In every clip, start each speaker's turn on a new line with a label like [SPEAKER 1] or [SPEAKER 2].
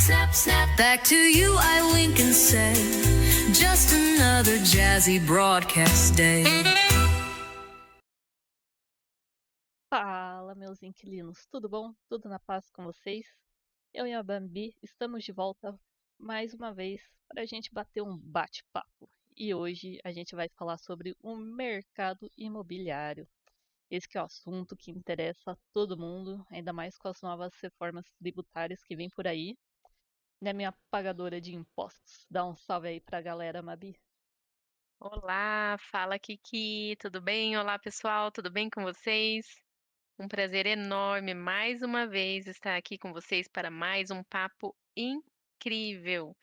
[SPEAKER 1] snap, snap. Back to you I wink and say, just another jazzy broadcast day.
[SPEAKER 2] Fala, meus inquilinos, tudo bom? Tudo na paz com vocês? Eu e a Bambi estamos de volta mais uma vez para a gente bater um bate-papo. E hoje a gente vai falar sobre o mercado imobiliário. Esse que é o assunto que interessa a todo mundo, ainda mais com as novas reformas tributárias que vêm por aí. Né, minha pagadora de impostos? Dá um salve aí pra galera, Mabi.
[SPEAKER 3] Olá, fala Kiki, tudo bem? Olá, pessoal, tudo bem com vocês? Um prazer enorme mais uma vez estar aqui com vocês para mais um papo incrível.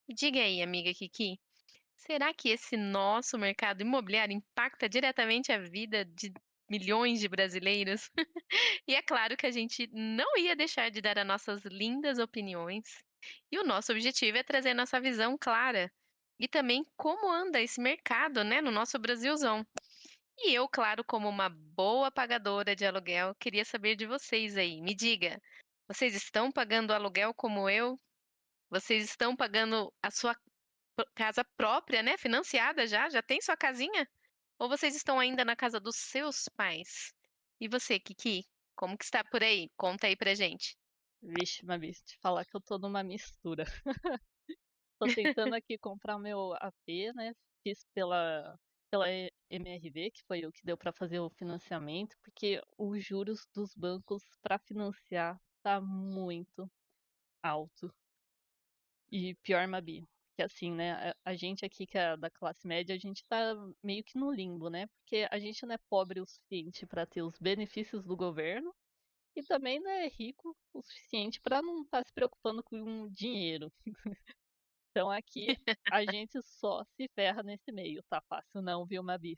[SPEAKER 3] E diga aí, amiga Kiki, será que esse nosso mercado imobiliário impacta diretamente a vida de milhões de brasileiros? E é claro que a gente não ia deixar de dar as nossas lindas opiniões. E o nosso objetivo é trazer nossa visão clara. E também como anda esse mercado, né, no nosso Brasilzão. E eu, claro, como uma boa pagadora de aluguel, queria saber de vocês aí. Me diga, vocês estão pagando aluguel como eu? Vocês estão pagando a sua casa própria, né, financiada já? Já tem sua casinha? Ou vocês estão ainda na casa dos seus pais? E você, Kiki, como que está por aí? Conta aí pra gente.
[SPEAKER 2] Vixe, Mabi, te falar que eu tô numa mistura. Tô tentando aqui comprar o meu AP, né? Fiz pela MRV, que foi o que deu para fazer o financiamento, porque os juros dos bancos para financiar tá muito alto. E pior, Mabi, que assim, né? A gente aqui que é da classe média, a gente tá meio que no limbo, né? Porque a gente não é pobre o suficiente para ter os benefícios do governo e também não é rico o suficiente para não estar se preocupando com dinheiro. Então aqui a gente só se ferra nesse meio. Tá fácil não, viu, Mabi?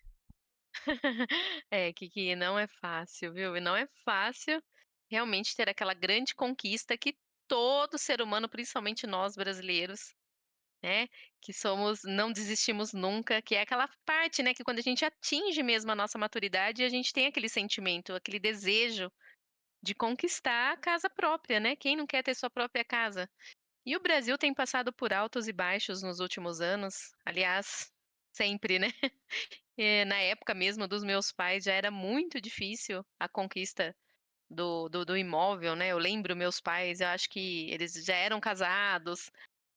[SPEAKER 3] É, Kiki, não é fácil, viu? E não é fácil realmente ter aquela grande conquista que todo ser humano, principalmente nós brasileiros, né, que somos, não desistimos nunca, que é aquela parte, né, que quando a gente atinge mesmo a nossa maturidade, a gente tem aquele sentimento, aquele desejo de conquistar a casa própria, né? Quem não quer ter sua própria casa? E o Brasil tem passado por altos e baixos nos últimos anos, aliás, sempre, né? Na época mesmo dos meus pais já era muito difícil a conquista do imóvel, né? Eu lembro meus pais, eu acho que eles já eram casados,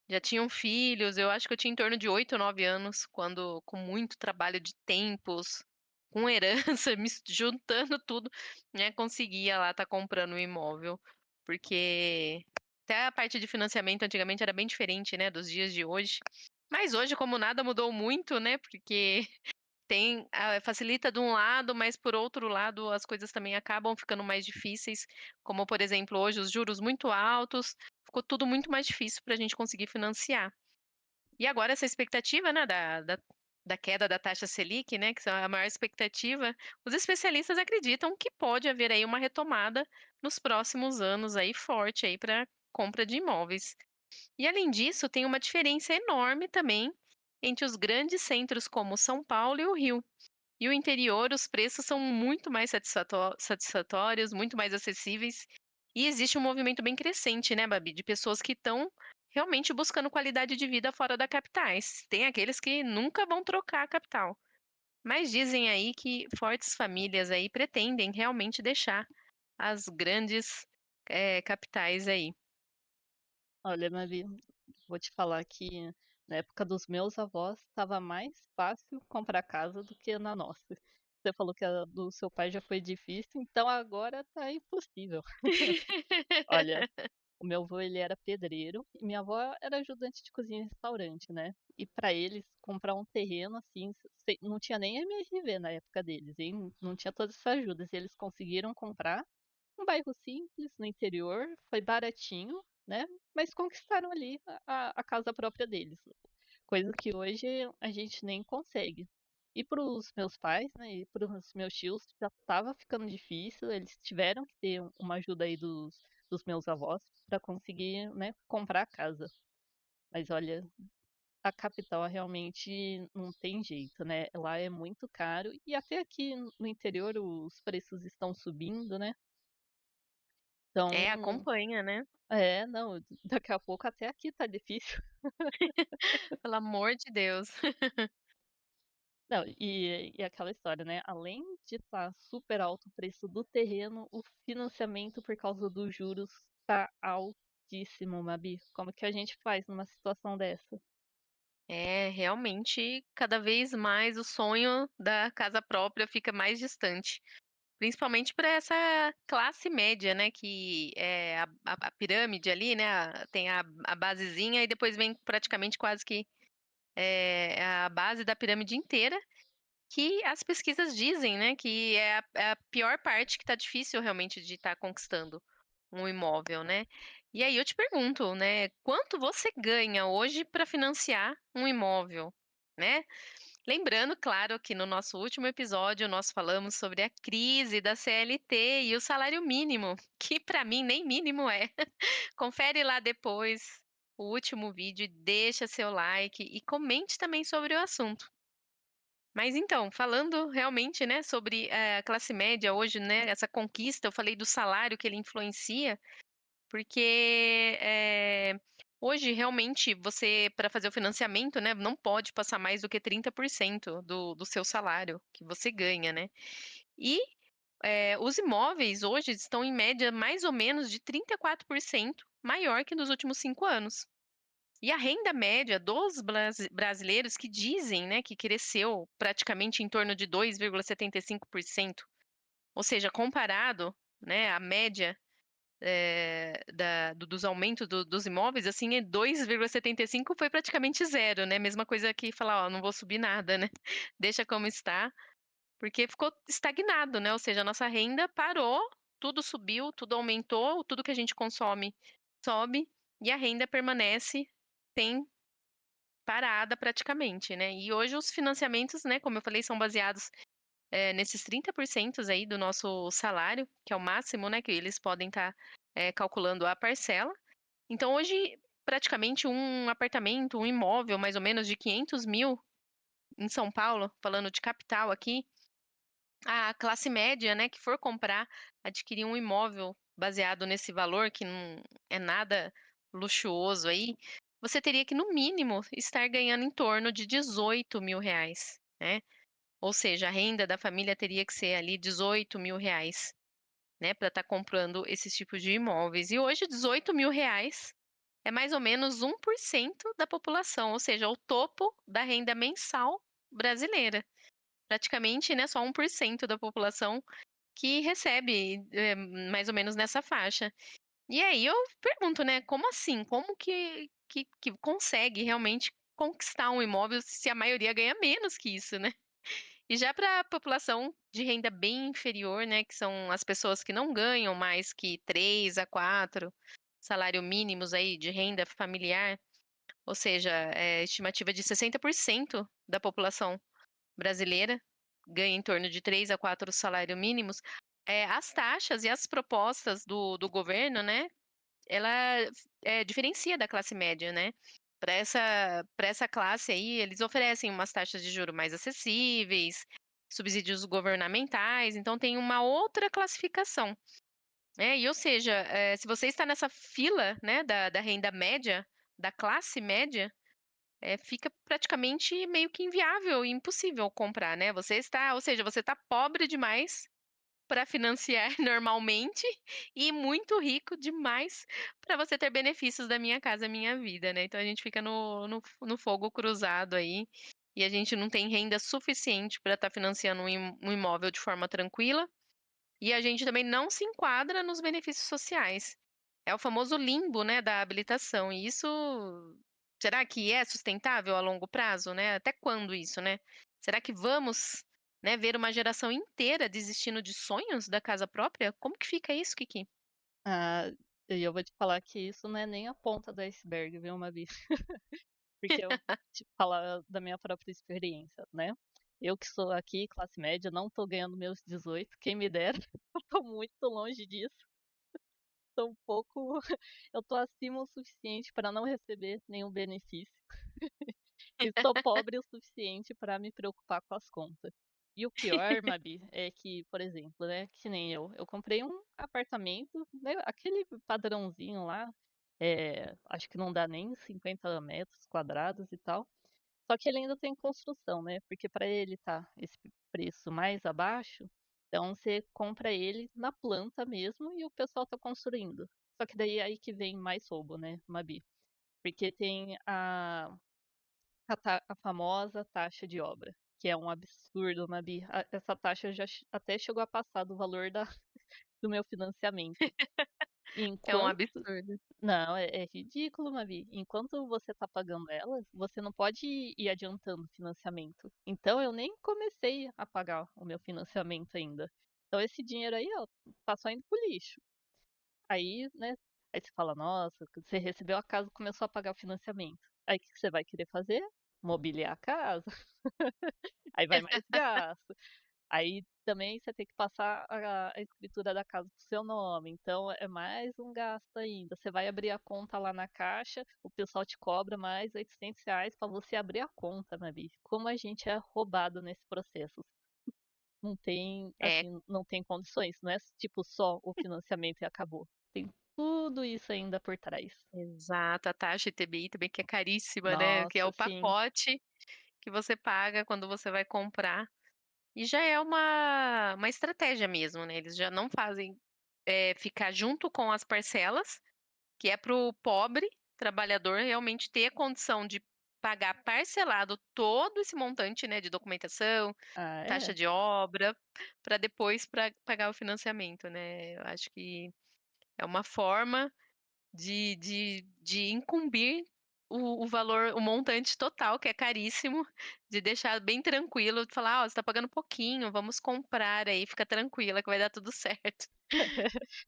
[SPEAKER 3] já tinham filhos, eu acho que eu tinha em torno de 8 ou 9 anos, quando com muito trabalho de tempos, com herança, juntando tudo, né, conseguia lá estar comprando um imóvel. Porque até a parte de financiamento antigamente era bem diferente, né, dos dias de hoje. Mas hoje, como nada mudou muito, né, porque facilita de um lado, mas por outro lado as coisas também acabam ficando mais difíceis, como por exemplo, hoje os juros muito altos, ficou tudo muito mais difícil para a gente conseguir financiar. E agora essa expectativa, né, da queda da taxa Selic, né, que é a maior expectativa, os especialistas acreditam que pode haver aí uma retomada nos próximos anos aí forte aí para compra de imóveis. E além disso, tem uma diferença enorme também entre os grandes centros como São Paulo e o Rio. E o interior, os preços são muito mais satisfatórios, muito mais acessíveis. E existe um movimento bem crescente, né, Babi, de pessoas que estão realmente buscando qualidade de vida fora da capitais. Tem aqueles que nunca vão trocar a capital. Mas dizem aí que fortes famílias aí pretendem realmente deixar as grandes capitais aí.
[SPEAKER 2] Olha, Mabi, vou te falar que na época dos meus avós estava mais fácil comprar casa do que na nossa. Você falou que a do seu pai já foi difícil, então agora tá impossível. Olha, o meu avô ele era pedreiro e minha avó era ajudante de cozinha em restaurante, né? E para eles comprar um terreno assim, não tinha nem MRV na época deles, hein? Não tinha todas essas ajudas. E eles conseguiram comprar um bairro simples no interior, foi baratinho, né? Mas conquistaram ali a casa própria deles, coisa que hoje a gente nem consegue. E para os meus pais, né, e para os meus tios, já estava ficando difícil, eles tiveram que ter uma ajuda aí dos meus avós para conseguir, né, comprar a casa. Mas olha, a capital realmente não tem jeito, né? Lá é muito caro e até aqui no interior os preços estão subindo, né? Então,
[SPEAKER 3] acompanha, né.
[SPEAKER 2] não, daqui a pouco até aqui tá difícil.
[SPEAKER 3] Pelo amor de Deus.
[SPEAKER 2] Não, e aquela história, né, além de estar super alto o preço do terreno, o financiamento por causa dos juros tá altíssimo, Mabi. Como que a gente faz numa situação dessa?
[SPEAKER 3] É, realmente, cada vez mais o sonho da casa própria fica mais distante. Principalmente para essa classe média, né, que é a pirâmide ali, né, tem a basezinha e depois vem praticamente quase que, a base da pirâmide inteira, que as pesquisas dizem, né, que é a pior parte que está difícil realmente de estar conquistando um imóvel, né. E aí eu te pergunto, né, quanto você ganha hoje para financiar um imóvel, né? Lembrando, claro, que no nosso último episódio nós falamos sobre a crise da CLT e o salário mínimo, que para mim nem mínimo é. Confere lá depois o último vídeo e deixa seu like e comente também sobre o assunto. Mas então, falando realmente, né, sobre a classe média hoje, né, essa conquista, eu falei do salário que ele influencia, porque, hoje realmente você para fazer o financiamento, né, não pode passar mais do que 30% do seu salário que você ganha, né. E, os imóveis hoje estão em média mais ou menos de 34% maior que nos últimos 5 anos. E a renda média dos brasileiros que dizem, né, que cresceu praticamente em torno de 2,75%, ou seja, comparado, né, a média dos aumentos dos imóveis, assim, é 2,75 foi praticamente zero, né, mesma coisa que falar: "Ó, não vou subir nada, né, deixa como está", porque ficou estagnado, né, ou seja, a nossa renda parou, tudo subiu, tudo aumentou, tudo que a gente consome sobe, e a renda permanece sem parada praticamente, né. E hoje os financiamentos, né, como eu falei, são baseados, nesses 30% aí do nosso salário, que é o máximo, né, que eles podem estar, calculando a parcela. Então hoje, praticamente um apartamento, um imóvel mais ou menos de 500.000 em São Paulo, falando de capital aqui, a classe média, né, que for comprar, adquirir um imóvel baseado nesse valor, que não é nada luxuoso aí, você teria que no mínimo estar ganhando em torno de 18.000 reais, né. Ou seja, a renda da família teria que ser ali 18.000 reais, né, para estar comprando esses tipos de imóveis. E hoje 18.000 reais é mais ou menos 1% da população, ou seja, o topo da renda mensal brasileira. Praticamente, né, só 1% da população que recebe, mais ou menos nessa faixa. E aí eu pergunto, né, como assim? Como que consegue realmente conquistar um imóvel se a maioria ganha menos que isso, né? E já para a população de renda bem inferior, né, que são as pessoas que não ganham mais que 3 a 4 salário mínimos aí de renda familiar, ou seja, estimativa de 60% da população brasileira ganha em torno de 3 a 4 salário mínimos, as taxas e as propostas do governo, né, ela, diferencia da classe média, né. Para essa classe aí, eles oferecem umas taxas de juro mais acessíveis, subsídios governamentais, então tem uma outra classificação, né. E ou seja, se você está nessa fila, né, da renda média, da classe média, fica praticamente meio que inviável e impossível comprar, né. Você está ou seja, você está pobre demais para financiar normalmente e muito rico demais para você ter benefícios da Minha Casa Minha Vida, né. Então a gente fica no fogo cruzado aí, e a gente não tem renda suficiente para estar financiando um imóvel de forma tranquila, e a gente também não se enquadra nos benefícios sociais. É o famoso limbo, né, da habilitação, e isso será que é sustentável a longo prazo, né? Até quando isso, né? Será que vamos, né, ver uma geração inteira desistindo de sonhos da casa própria? Como que fica isso, Kiki?
[SPEAKER 2] Ah, e eu vou te falar que isso não é nem a ponta do iceberg, viu, Mabi? Porque eu te falar da minha própria experiência, né. Eu que sou aqui classe média, não tô ganhando meus 18, quem me dera, eu tô muito longe disso, tô um pouco eu tô acima o suficiente para não receber nenhum benefício, e tô pobre o suficiente para me preocupar com as contas. E o pior, Mabi, é que, por exemplo, né, que nem eu comprei um apartamento, né, aquele padrãozinho lá, acho que não dá nem 50 metros quadrados e tal. Só que ele ainda tem construção, né? Porque para ele tá esse preço mais abaixo, então você compra ele na planta mesmo e o pessoal tá construindo. Só que daí é aí que vem mais roubo, né, Mabi? Porque tem a famosa taxa de obra, que é um absurdo, Mabi. Essa taxa já até chegou a passar do valor do meu financiamento.
[SPEAKER 3] É um
[SPEAKER 2] Enquanto
[SPEAKER 3] absurdo.
[SPEAKER 2] não, é ridículo, Mavi. Enquanto você tá pagando elas, você não pode ir adiantando o financiamento. Então eu nem comecei a pagar o meu financiamento ainda. Então esse dinheiro aí, ó, tá só indo pro lixo. Aí, né, aí você fala, nossa, você recebeu a casa e começou a pagar o financiamento. Aí o que que você vai querer fazer? Mobiliar a casa. Aí vai mais gasto. Aí também você tem que passar a escritura da casa pro seu nome, então é mais um gasto ainda. Você vai abrir a conta lá na caixa, o pessoal te cobra mais R$ 800 para você abrir a conta, Mabi. Como a gente é roubado nesse processo. Não tem,
[SPEAKER 3] É,
[SPEAKER 2] assim, não tem condições, não é tipo só o financiamento e acabou. Tem tudo isso ainda por trás.
[SPEAKER 3] exato. A taxa ITBI também que é caríssima, né, que é
[SPEAKER 2] Nossa,
[SPEAKER 3] o
[SPEAKER 2] sim.
[SPEAKER 3] pacote que você paga quando você vai comprar. E já é uma estratégia mesmo, né, eles já não fazem, ficar junto com as parcelas, que é para o pobre trabalhador realmente ter a condição de pagar parcelado todo esse montante, né, de documentação,
[SPEAKER 2] Ah,
[SPEAKER 3] taxa
[SPEAKER 2] é?
[SPEAKER 3] de obra, para depois pagar o financiamento, né. Eu acho que é uma forma de incumbir o valor, o montante total, que é caríssimo, de deixar bem tranquilo, de falar: "Ó, você tá pagando pouquinho, vamos comprar aí, fica tranquila que vai dar tudo certo".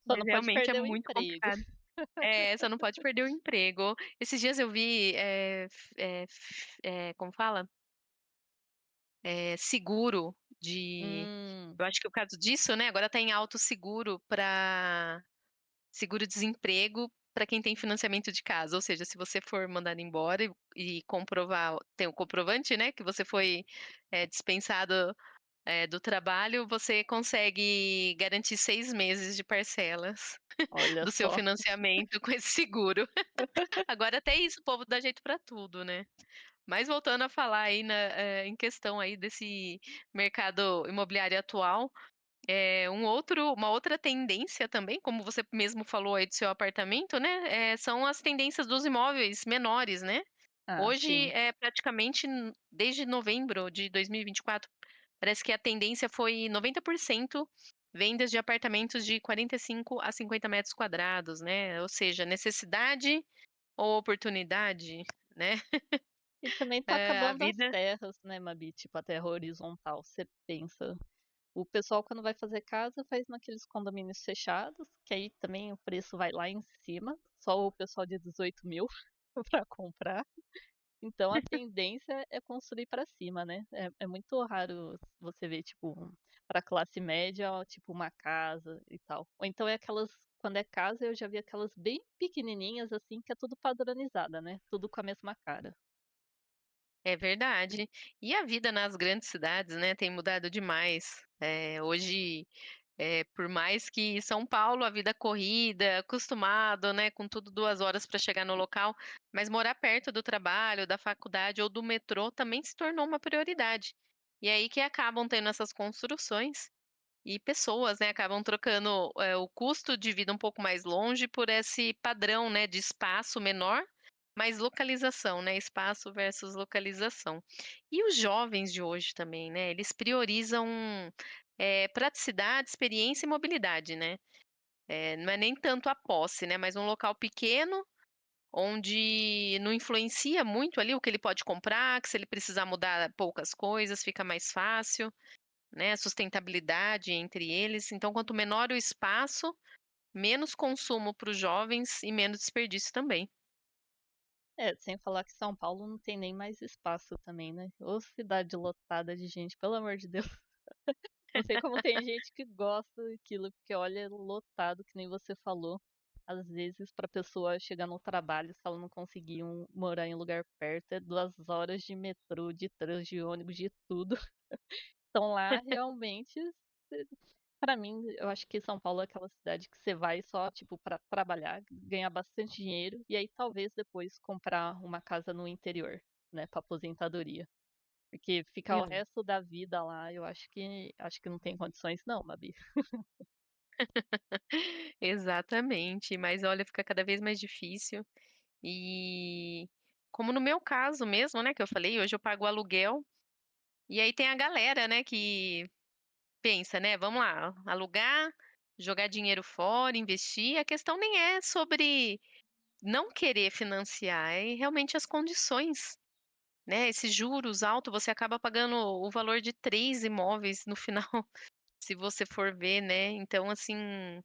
[SPEAKER 2] Só
[SPEAKER 3] Mas
[SPEAKER 2] não pode
[SPEAKER 3] realmente é
[SPEAKER 2] perder o
[SPEAKER 3] muito
[SPEAKER 2] emprego.
[SPEAKER 3] complicado. É, você não pode perder o emprego. Esses dias eu vi, como fala? Seguro de
[SPEAKER 2] Hum,
[SPEAKER 3] eu acho que o caso disso, né, agora tá em alto seguro para seguro-desemprego para quem tem financiamento de casa, ou seja, se você for mandado embora e comprovar tem o comprovante, né, que você foi, dispensado, do trabalho, você consegue garantir 6 meses de parcelas
[SPEAKER 2] olha
[SPEAKER 3] do seu
[SPEAKER 2] só.
[SPEAKER 3] financiamento com esse seguro. Agora até isso o povo dá jeito para tudo, né. Mas voltando a falar aí em questão aí desse mercado imobiliário atual, uma outra tendência também, como você mesmo falou aí do seu apartamento, né, são as tendências dos imóveis menores, né.
[SPEAKER 2] Ah,
[SPEAKER 3] Hoje,
[SPEAKER 2] sim.
[SPEAKER 3] praticamente desde novembro de 2024, parece que a tendência foi 90% vendas de apartamentos de 45 a 50 metros quadrados, né, ou seja, necessidade ou oportunidade, né.
[SPEAKER 2] E também tá
[SPEAKER 3] A
[SPEAKER 2] acabando as
[SPEAKER 3] vida
[SPEAKER 2] terras, né, Mabi? Tipo, a terra horizontal. Você pensa. O pessoal, quando vai fazer casa, faz naqueles condomínios fechados, que aí também o preço vai lá em cima. Só o pessoal de 18 mil para comprar. Então a tendência é construir para cima, né? É muito raro você ver, tipo, para classe média, ó, tipo, uma casa e tal. Ou então é aquelas. Quando é casa, eu já vi aquelas bem pequenininhas, assim, que é tudo padronizada, né? Tudo com a mesma cara.
[SPEAKER 3] É verdade. E a vida nas grandes cidades, né, tem mudado demais. Hoje, por mais que São Paulo, a vida corrida, acostumado, né, com tudo 2 horas para chegar no local, mas morar perto do trabalho, da faculdade ou do metrô também se tornou uma prioridade. E aí que acabam tendo essas construções e pessoas, né, acabam trocando, o custo de vida um pouco mais longe por esse padrão, né, de espaço menor, mas localização, né, espaço versus localização. E os jovens de hoje também, né, eles priorizam, praticidade, experiência e mobilidade, né. Não é nem tanto a posse, né, mas um local pequeno, onde não influencia muito ali o que ele pode comprar, que se ele precisar mudar poucas coisas, fica mais fácil. Né, sustentabilidade entre eles, então quanto menor o espaço, menos consumo para os jovens e menos desperdício também.
[SPEAKER 2] É, sem falar que São Paulo não tem nem mais espaço também, né? Ô cidade lotada de gente, pelo amor de Deus. Não sei como tem gente que gosta daquilo, porque olha, é lotado, que nem você falou. Às vezes, pra pessoa chegar no trabalho, se ela não conseguir morar em lugar perto, é 2 horas de metrô, de trânsito, de ônibus, de tudo. Então lá realmente para mim, eu acho que São Paulo é aquela cidade que você vai só, tipo, para trabalhar, ganhar bastante dinheiro e aí talvez depois comprar uma casa no interior, né, pra aposentadoria. Porque ficar o
[SPEAKER 3] Exa
[SPEAKER 2] resto da vida lá, eu acho que não tem condições não, Babi.
[SPEAKER 3] Exatamente, mas olha, fica cada vez mais difícil. E como no meu caso mesmo, né, que eu falei, hoje eu pago aluguel, e aí tem a galera, né, que pensa, né, vamos lá, alugar, jogar dinheiro fora, investir, a questão nem é sobre não querer financiar, é realmente as condições, né, esses juros altos, você acaba pagando o valor de 3 imóveis no final, se você for ver, né, então assim,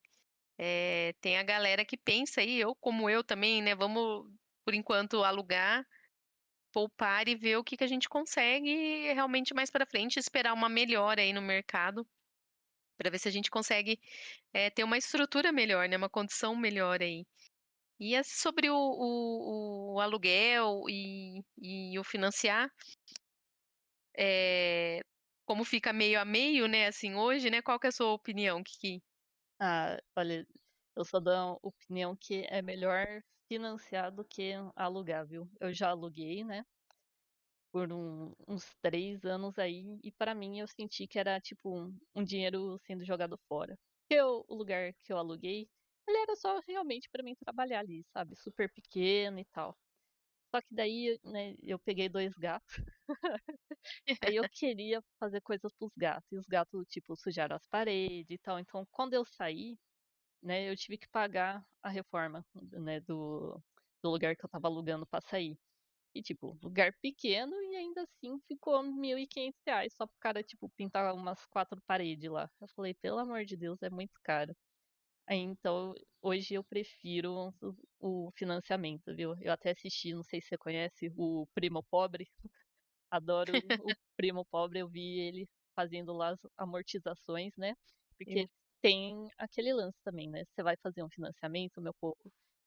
[SPEAKER 3] tem a galera que pensa aí, eu como eu também, né, vamos por enquanto alugar, poupar e ver o que que a gente consegue realmente mais para frente, esperar uma melhora aí no mercado, para ver se a gente consegue, ter uma estrutura melhor, né, uma condição melhor aí. E sobre o aluguel e o financiar, eh, como fica meio a meio, né, assim, hoje, né, qual que é a sua opinião? Que
[SPEAKER 2] Ah, olha, eu sou da opinião que é melhor financiar do que alugar, viu. Eu já aluguei, né, por uns 3 anos aí, e pra mim eu senti que era tipo um dinheiro sendo jogado fora. Porque o lugar que eu aluguei, ele era só realmente pra mim trabalhar ali, sabe, super pequeno e tal. Só que daí, né, eu peguei 2 gatos, aí eu queria fazer coisas para os gatos, e os gatos, tipo, sujaram as paredes e tal, então quando eu saí, né, eu tive que pagar a reforma, né, do lugar que eu estava alugando pra sair. E, tipo, lugar pequeno e ainda assim ficou R$ 1.500 só pro cara, tipo, pintar umas 4 paredes lá. Eu falei: "Pelo amor de Deus, é muito caro". Aí então, hoje eu prefiro o financiamento, viu. Eu até assisti, não sei se você conhece, o Primo Pobre. Adoro o Primo Pobre, eu vi ele fazendo lá as amortizações, né, porque
[SPEAKER 3] eu
[SPEAKER 2] tem aquele lance também, né, você vai fazer um financiamento, meu povo,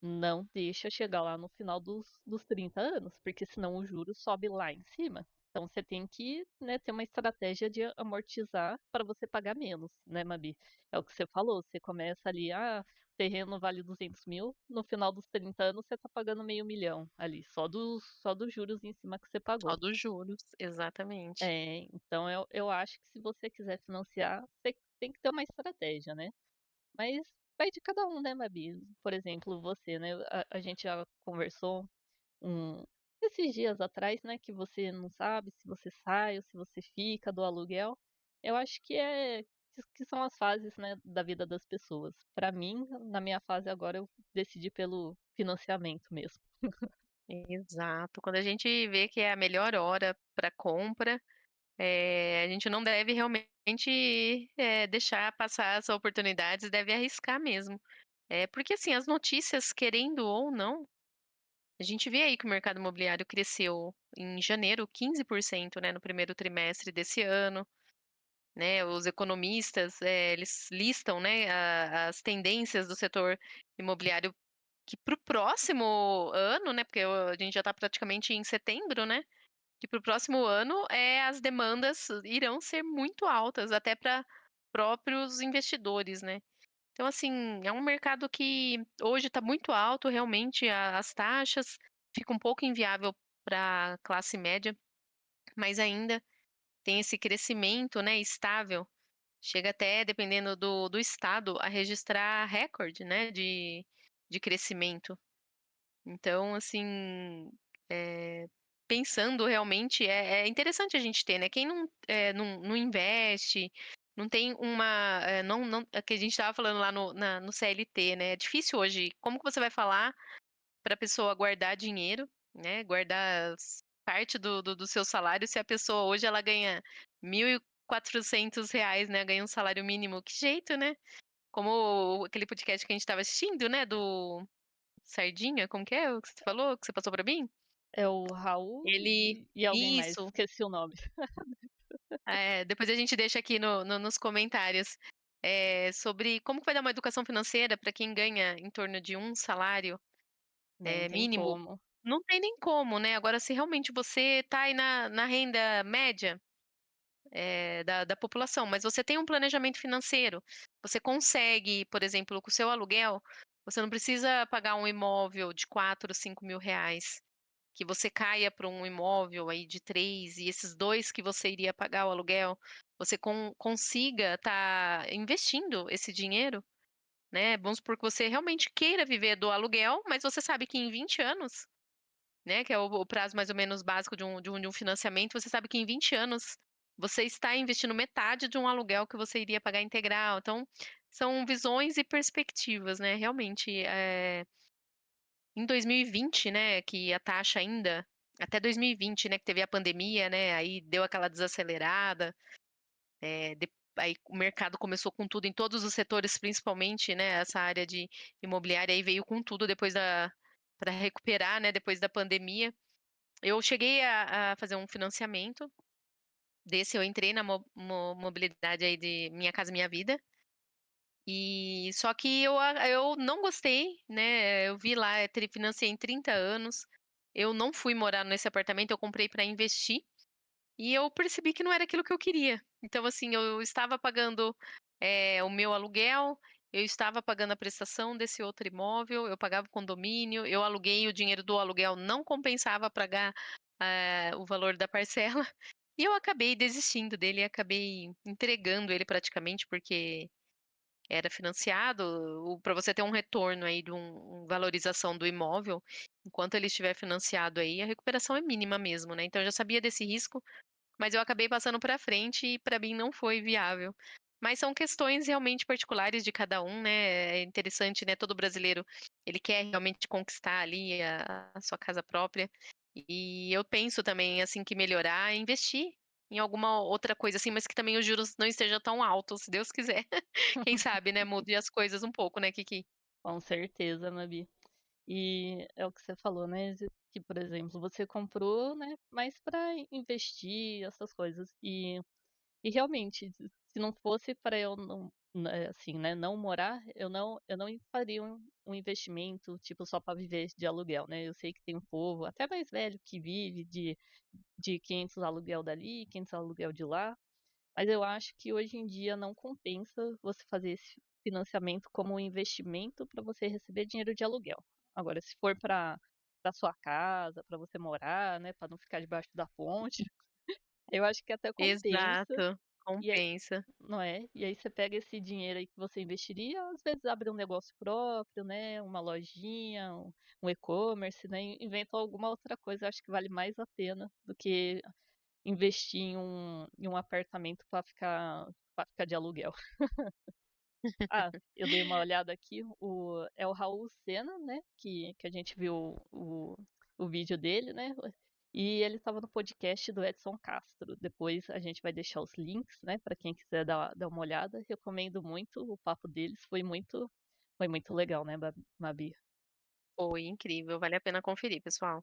[SPEAKER 2] não deixa chegar lá no final dos 30 anos, porque senão o juro sobe lá em cima. Então você tem que, né, ter uma estratégia de amortizar para você pagar menos, né, Mabi. É o que você falou, você começa ali, o terreno vale 200.000, no final dos 30 anos você tá pagando meio milhão ali, só dos juros em cima que você
[SPEAKER 3] só
[SPEAKER 2] pagou.
[SPEAKER 3] dos juros, exatamente.
[SPEAKER 2] É, então eu acho que se você quiser financiar, você tem que ter uma estratégia, né. Mas vai de cada um, né, Babi. Por exemplo, você, né, a gente já conversou um esses dias atrás, né, que você não sabe se você sai ou se você fica do aluguel. Eu acho que são as fases, né, da vida das pessoas. Pra mim, na minha fase agora, eu decidi pelo financiamento mesmo.
[SPEAKER 3] Exato, quando a gente vê que é a melhor hora para compra, a gente não deve realmente, deixar passar as oportunidades, deve arriscar mesmo. Porque assim, as notícias, querendo ou não, a gente vê aí que o mercado imobiliário cresceu em janeiro 15%, né, no primeiro trimestre desse ano, né, os economistas, eles listam, né, as tendências do setor imobiliário que para o próximo ano, né, porque a gente já está praticamente em setembro, né, que para o próximo ano, as demandas irão ser muito altas, até para próprios investidores, né. Então, assim, é um mercado que hoje está muito alto, realmente as taxas, fica um pouco inviável pra classe média, mas ainda tem esse crescimento, né, estável, chega até, dependendo do estado, a registrar recorde, né, de crescimento. Então, assim, eh, pensando realmente é interessante a gente ter, né, quem não investe, não tem uma, não é que a gente estava falando lá no CLT, né, é difícil hoje, como que você vai falar para a pessoa guardar dinheiro, né, guardar parte do seu salário, se a pessoa hoje ela ganha R$ 1.400, né, ganha um salário mínimo, que jeito, né? Como aquele podcast que a gente estava assistindo, né, do Sardinha, como que é o que você falou, que você passou pra mim?
[SPEAKER 2] É o Raul
[SPEAKER 3] Ele
[SPEAKER 2] e alguém mais,
[SPEAKER 3] isso,
[SPEAKER 2] esqueci o nome.
[SPEAKER 3] depois a gente deixa aqui nos comentários, sobre como que vai dar uma educação financeira para quem ganha em torno de um salário,
[SPEAKER 2] Nem tem
[SPEAKER 3] mínimo,
[SPEAKER 2] como.
[SPEAKER 3] não tem nem como, né. Agora se realmente você tá aí na renda média, da população, mas você tem um planejamento financeiro, você consegue, por exemplo, com o seu aluguel, você não precisa pagar um imóvel de 4, 5 mil reais, que você caia para um imóvel aí de 3 e esses 2 que você iria pagar o aluguel, você consiga estar investindo esse dinheiro, né, vamos supor que você realmente queira viver do aluguel, mas você sabe que em 20 anos, né, que é o prazo mais ou menos básico de um financiamento, você sabe que em 20 anos você está investindo metade de um aluguel que você iria pagar integral, então são visões e perspectivas, né, realmente, em 2020, né, que a taxa ainda até 2020, né, que teve a pandemia, né, aí deu aquela desacelerada, aí o mercado começou com tudo em todos os setores, principalmente, né, essa área de imobiliária aí veio com tudo depois da para recuperar, né, depois da pandemia. Eu cheguei a fazer um financiamento desse, eu entrei na mobilidade aí de Minha Casa Minha Vida, e só que eu não gostei, né, eu vi lá, financiei em 30 anos, eu não fui morar nesse apartamento, eu comprei para investir, e eu percebi que não era aquilo que eu queria. Então, assim, eu estava pagando, o meu aluguel, eu estava pagando a prestação desse outro imóvel, eu pagava o condomínio, eu aluguei, o dinheiro do aluguel não compensava pagar, o valor da parcela, e eu acabei desistindo dele, acabei entregando ele praticamente, porque era financiado, para você ter um retorno aí de valorização do imóvel, enquanto ele estiver financiado aí, a recuperação é mínima mesmo, né, então eu já sabia desse risco, mas eu acabei passando para frente e para mim não foi viável. Mas são questões realmente particulares de cada um, né, é interessante, né, todo brasileiro, ele quer realmente conquistar ali a sua casa própria, e eu penso também, assim, que melhorar é investir em alguma outra coisa, assim, mas que também os juros não estejam tão altos, se Deus quiser. Quem sabe, né, mude as coisas um pouco, né, Kiki?
[SPEAKER 2] Com certeza, Mabi. E é o que você falou, né? Que, por exemplo, você comprou, né, mais para investir, essas coisas. E realmente, se não fosse para eu não, né, assim, né, não morar, eu não faria um investimento, tipo, só para viver de aluguel, né? Eu sei que tem um povo, até mais velho, que vive de 500 aluguel dali, 500 aluguel de lá. Mas eu acho que hoje em dia não compensa você fazer esse financiamento como um investimento para você receber dinheiro de aluguel. Agora, se for para sua casa, para você morar, né, para não ficar debaixo da ponte, eu acho que até compensa.
[SPEAKER 3] Exato,
[SPEAKER 2] E aí,
[SPEAKER 3] compensa.
[SPEAKER 2] não é? E aí você pega esse dinheiro aí que você investiria, às vezes abre um negócio próprio, né, uma lojinha, um e-commerce, né, inventa alguma outra coisa, eu acho que vale mais a pena do que investir em um apartamento para ficar de aluguel. Ah, eu dei uma olhada aqui, é o Raul Sena, né? Que a gente viu o vídeo dele, né? E ele estava no podcast do Edson Castro. Depois a gente vai deixar os links, né? Para quem quiser dar uma olhada. Recomendo muito o papo deles. Foi muito legal, né, Mabi?
[SPEAKER 3] Foi incrível, vale a pena conferir, pessoal.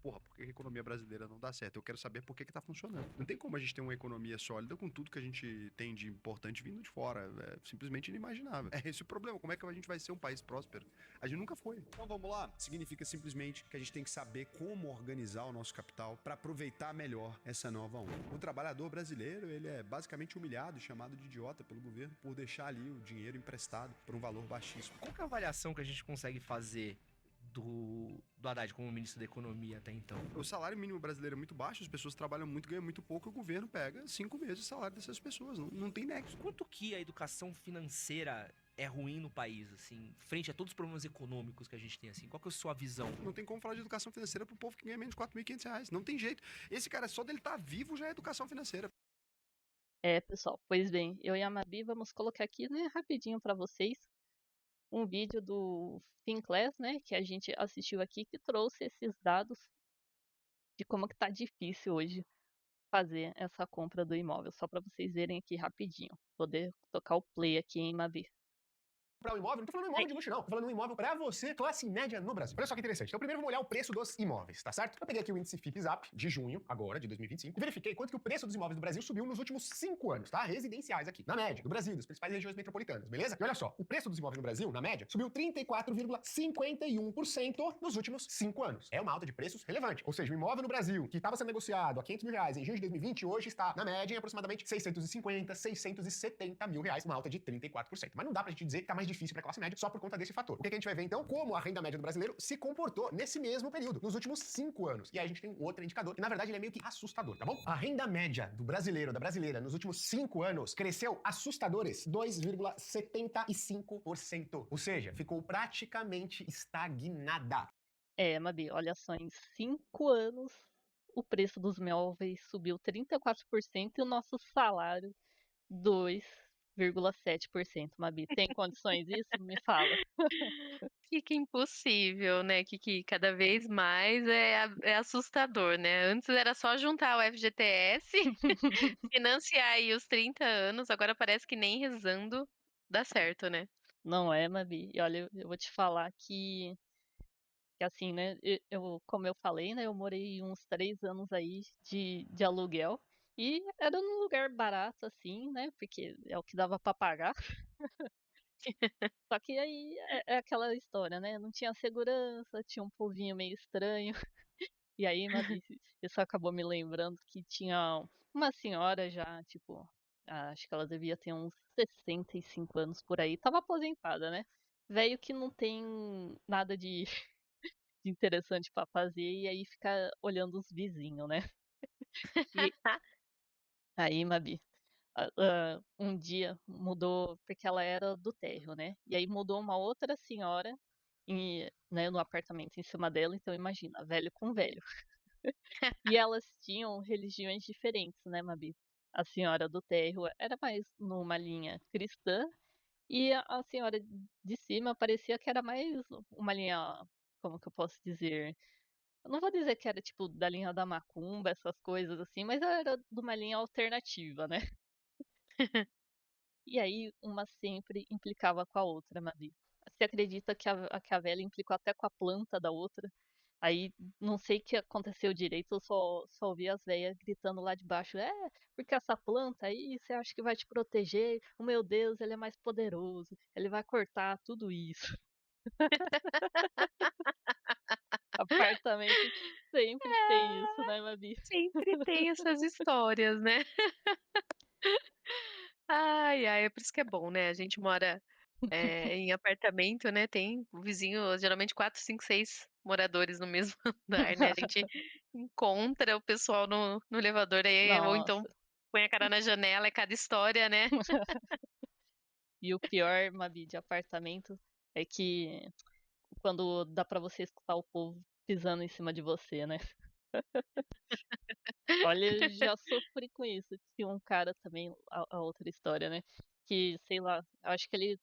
[SPEAKER 4] Porra, por que a economia brasileira não dá certo? Eu quero saber por que tá funcionando. Não tem como a gente ter uma economia sólida com tudo que a gente tem de importante vindo de fora. É simplesmente inimaginável. É esse o problema. Como é que a gente vai ser um país próspero? A gente nunca foi. Então vamos lá. Significa simplesmente que a gente tem que saber como organizar o nosso capital para aproveitar melhor essa nova onda. O trabalhador brasileiro, ele é basicamente humilhado e chamado de idiota pelo governo por deixar ali o dinheiro emprestado por um valor baixíssimo.
[SPEAKER 5] Qual que é a avaliação que a gente consegue fazer do Haddad como ministro da Economia até então?
[SPEAKER 4] O salário mínimo brasileiro é muito baixo, as pessoas trabalham muito, ganham muito pouco, e o governo pega 5 meses o salário dessas pessoas. Não tem nexo.
[SPEAKER 5] Quanto que a educação financeira é ruim no país, assim, frente a todos os problemas econômicos que a gente tem, assim? Qual que é a sua visão?
[SPEAKER 4] Não tem como falar de educação financeira pro povo que ganha menos de R$ 4.500. Não tem jeito. Esse cara, só dele estar vivo, já é educação financeira.
[SPEAKER 2] É, pessoal, pois bem, eu e a Mabi vamos colocar aqui, né, rapidinho para vocês um vídeo do Finclass, né, que a gente assistiu aqui, que trouxe esses dados de como que tá difícil hoje fazer essa compra do imóvel, só para vocês verem aqui rapidinho. Poder tocar o play aqui em Mabi.
[SPEAKER 6] comprar um imóvel, não tô falando um imóvel de luxo, não. Tô falando um imóvel pra você, classe média no Brasil. Olha só que interessante. Então, primeiro vamos olhar o preço dos imóveis, tá certo? Eu peguei aqui o índice FIPZAP de junho, agora, de 2025, e verifiquei quanto que o preço dos imóveis do Brasil subiu nos últimos 5 anos, tá? Residenciais aqui, na média, do Brasil, das principais regiões metropolitanas, beleza? E olha só, o preço dos imóveis no Brasil, na média, subiu 34,51% nos últimos 5 anos. É uma alta de preços relevante. Ou seja, o imóvel no Brasil, que estava sendo negociado a R$ 500 mil em junho de 2020, hoje está, na média, em aproximadamente 650, 670 mil reais, uma alta de 34%. Mas não dá pra gente dizer que tá mais difícil pra classe média só por conta desse fator. O que a gente vai ver, então, como a renda média do brasileiro se comportou nesse mesmo período, nos últimos 5 anos. E aí a gente tem um outro indicador, que na verdade ele é meio que assustador, tá bom? A renda média do brasileiro, da brasileira, nos últimos 5 anos, cresceu assustadores 2,75%. Ou seja, ficou praticamente estagnada.
[SPEAKER 2] Mabi, olha só, em 5 anos o preço dos móveis subiu 34% e o nosso salário 2,7%. Mabi, tem condições isso? Me fala.
[SPEAKER 3] Fica impossível, né? Que cada vez mais é assustador, né? Antes era só juntar o FGTS, financiar aí os 30 anos, agora parece que nem rezando dá certo, né?
[SPEAKER 2] Não é, Mabi? E olha, eu vou te falar que assim, né? Como eu falei, né? Eu morei uns 3 anos aí de aluguel. E era num lugar barato, assim, né? Porque é o que dava pra pagar. Só que aí é aquela história, né? Não tinha segurança, tinha um povinho meio estranho. E aí, Mabi, isso acabou me lembrando que tinha uma senhora já, tipo, acho que ela devia ter uns 65 anos por aí. Tava aposentada, né? Velho que não tem nada de interessante pra fazer e aí fica olhando os vizinhos, né? E aí, Mabi, um dia mudou, porque ela era do térreo, né? E aí mudou uma outra senhora né, no apartamento em cima dela, então imagina, velho com velho. E elas tinham religiões diferentes, né, Mabi? A senhora do térreo era mais numa linha cristã e a senhora de cima parecia que era mais uma linha, como que eu posso dizer? Eu não vou dizer que era tipo da linha da macumba, essas coisas assim, mas era de uma linha alternativa, né? E aí uma sempre implicava com a outra, Mabi. Você acredita que a velha implicou até com a planta da outra? Aí não sei o que aconteceu direito, eu só ouvi as velhas gritando lá de baixo: porque essa planta aí você acha que vai te proteger? O meu Deus, ele é mais poderoso, ele vai cortar tudo isso. Apartamento sempre tem isso, né, Mabi?
[SPEAKER 3] Sempre tem essas histórias, né? Ai, ai, é por isso que é bom, né? A gente mora em apartamento, né? Tem o vizinho, geralmente 4, 5, 6 moradores no mesmo andar, né? A gente encontra o pessoal no elevador aí, ou então
[SPEAKER 2] Nossa.
[SPEAKER 3] põe a cara na janela, é cada história, né?
[SPEAKER 2] E o pior, Mabi, de apartamento é que quando dá pra você escutar o povo pisando em cima de você, né? Olha, eu já sofri com isso. Tinha um cara também, a outra história, né? Que, sei lá, acho que ele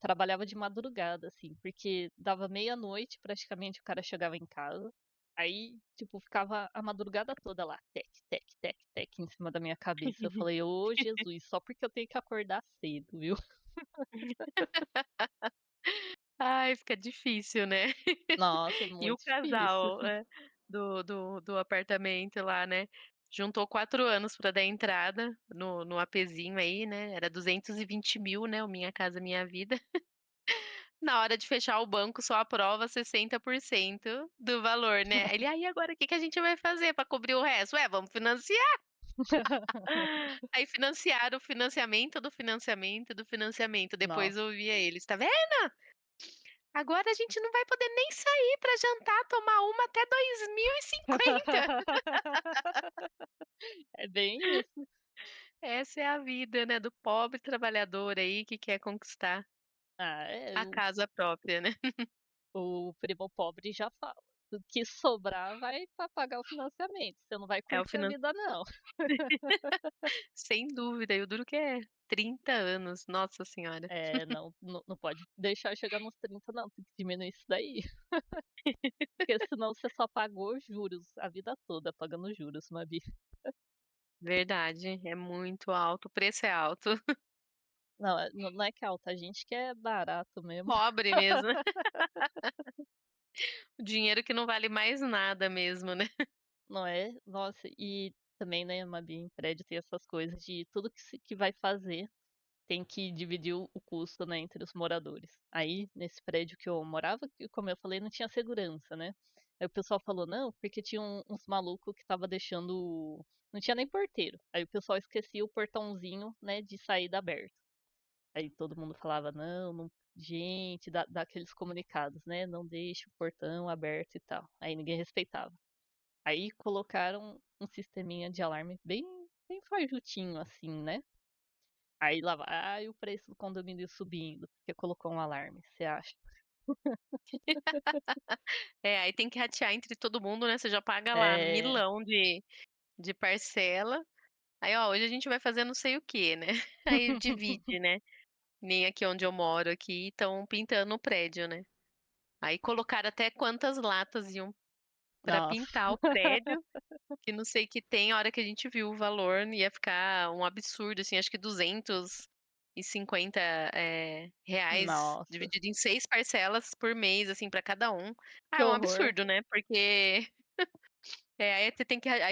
[SPEAKER 2] trabalhava de madrugada, assim, porque dava meia-noite, praticamente, o cara chegava em casa. Aí, tipo, ficava a madrugada toda lá, tec, tec, tec, tec, em cima da minha cabeça. Eu falei, ô Jesus, só porque eu tenho que acordar cedo, viu?
[SPEAKER 3] Ai, fica difícil, né?
[SPEAKER 2] Nossa,
[SPEAKER 3] E o
[SPEAKER 2] muito difícil.
[SPEAKER 3] casal, do apartamento lá, né? Juntou 4 anos pra dar entrada no APzinho aí, né? Era 220 mil, né? O Minha Casa Minha Vida. Na hora de fechar o banco, só aprova 60% do valor, né? Ele, aí agora o que que a gente vai fazer pra cobrir o resto? Ué, vamos financiar. Aí financiaram o financiamento do financiamento do financiamento. Depois
[SPEAKER 2] Nossa.
[SPEAKER 3] eu ouvia eles, tá vendo? Agora a gente não vai poder nem sair pra jantar, tomar uma até 2050.
[SPEAKER 2] É bem isso.
[SPEAKER 3] Essa é a vida, né, do pobre trabalhador aí que quer conquistar
[SPEAKER 2] Ah,
[SPEAKER 3] a casa própria, né.
[SPEAKER 2] o primo pobre já fala. O que sobrar vai pra pagar o financiamento. Você não vai
[SPEAKER 3] É o
[SPEAKER 2] curtir a
[SPEAKER 3] finan
[SPEAKER 2] vida, não.
[SPEAKER 3] Sem dúvida, e o duro que é 30 anos, nossa senhora.
[SPEAKER 2] Não pode deixar chegar nos 30 não, tem que diminuir isso daí. Porque senão você só pagou juros a vida toda pagando juros, Mabi.
[SPEAKER 3] Verdade, é muito alto, o preço é alto.
[SPEAKER 2] Não é que é alto, a gente que é barato mesmo.
[SPEAKER 3] Pobre mesmo. O dinheiro que não vale mais nada mesmo, né?
[SPEAKER 2] Não é? Nossa, e também, né, Mabi, em prédio tem essas coisas de tudo que vai fazer tem que dividir o custo, né, entre os moradores. Aí, nesse prédio que eu morava, que como eu falei, não tinha segurança, né? Aí o pessoal falou, não, porque tinha uns malucos que tava deixando. Não tinha nem porteiro. Aí o pessoal esquecia o portãozinho, né, de saída aberto. Aí todo mundo falava, não, gente, dá aqueles comunicados, né? Não deixe o portão aberto e tal. Aí ninguém respeitava. Aí colocaram um sisteminha de alarme bem fajutinho, assim, né? Aí lá vai o preço do condomínio subindo, porque colocou um alarme, você acha?
[SPEAKER 3] Aí tem que ratear entre todo mundo, né? Você já paga lá
[SPEAKER 2] É,
[SPEAKER 3] milão de parcela. Aí, ó, hoje a gente vai fazer não sei o quê, né? Aí divide, né? Nem aqui onde eu moro aqui estão pintando o prédio, né? Aí colocaram até quantas latas iam pra
[SPEAKER 2] nossa,
[SPEAKER 3] pintar o prédio, que não sei que tem. A hora que a gente viu o valor, ia ficar um absurdo, assim, acho que 250 reais,
[SPEAKER 2] nossa,
[SPEAKER 3] dividido em 6 parcelas por mês, assim, pra cada um. Ah,
[SPEAKER 2] que
[SPEAKER 3] é um
[SPEAKER 2] horror.
[SPEAKER 3] absurdo, né? Porque aí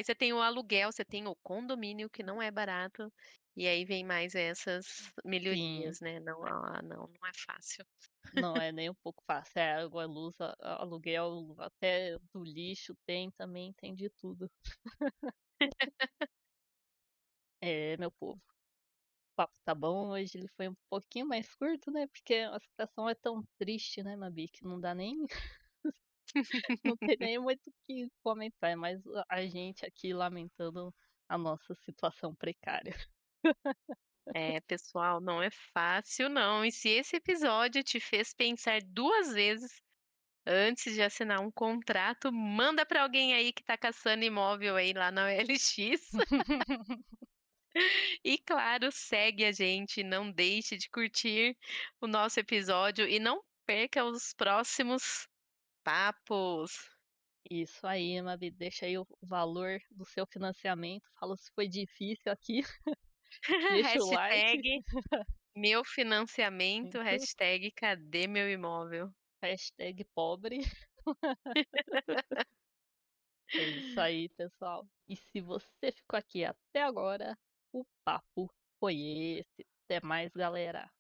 [SPEAKER 3] você tem o aluguel, você tem o condomínio, que não é barato, e aí vem mais essas
[SPEAKER 2] Sim,
[SPEAKER 3] melhorias, né? Não, não é fácil.
[SPEAKER 2] não é nem um pouco fácil. É água, luz, aluguel, até do lixo tem também, tem de tudo. É, meu povo. O papo tá bom hoje, ele foi um pouquinho mais curto, né? Porque a situação é tão triste, né, Mabi, que não dá nem. Não tem nem muito o que comentar, é mais a gente aqui lamentando a nossa situação precária.
[SPEAKER 3] É, pessoal, não é fácil, não. E se esse episódio te fez pensar 2 vezes antes de assinar um contrato, manda para alguém aí que tá caçando imóvel aí lá na OLX. E claro, segue a gente, não deixe de curtir o nosso episódio e não perca os próximos papos.
[SPEAKER 2] Isso aí, Mabi, deixa aí o valor do seu financiamento. Fala se foi difícil aqui. Deixa o like.
[SPEAKER 3] Hashtag meu financiamento, hashtag cadê meu imóvel?
[SPEAKER 2] Hashtag pobre. É isso aí, pessoal. E se você ficou aqui até agora, o papo foi esse. Até mais, galera.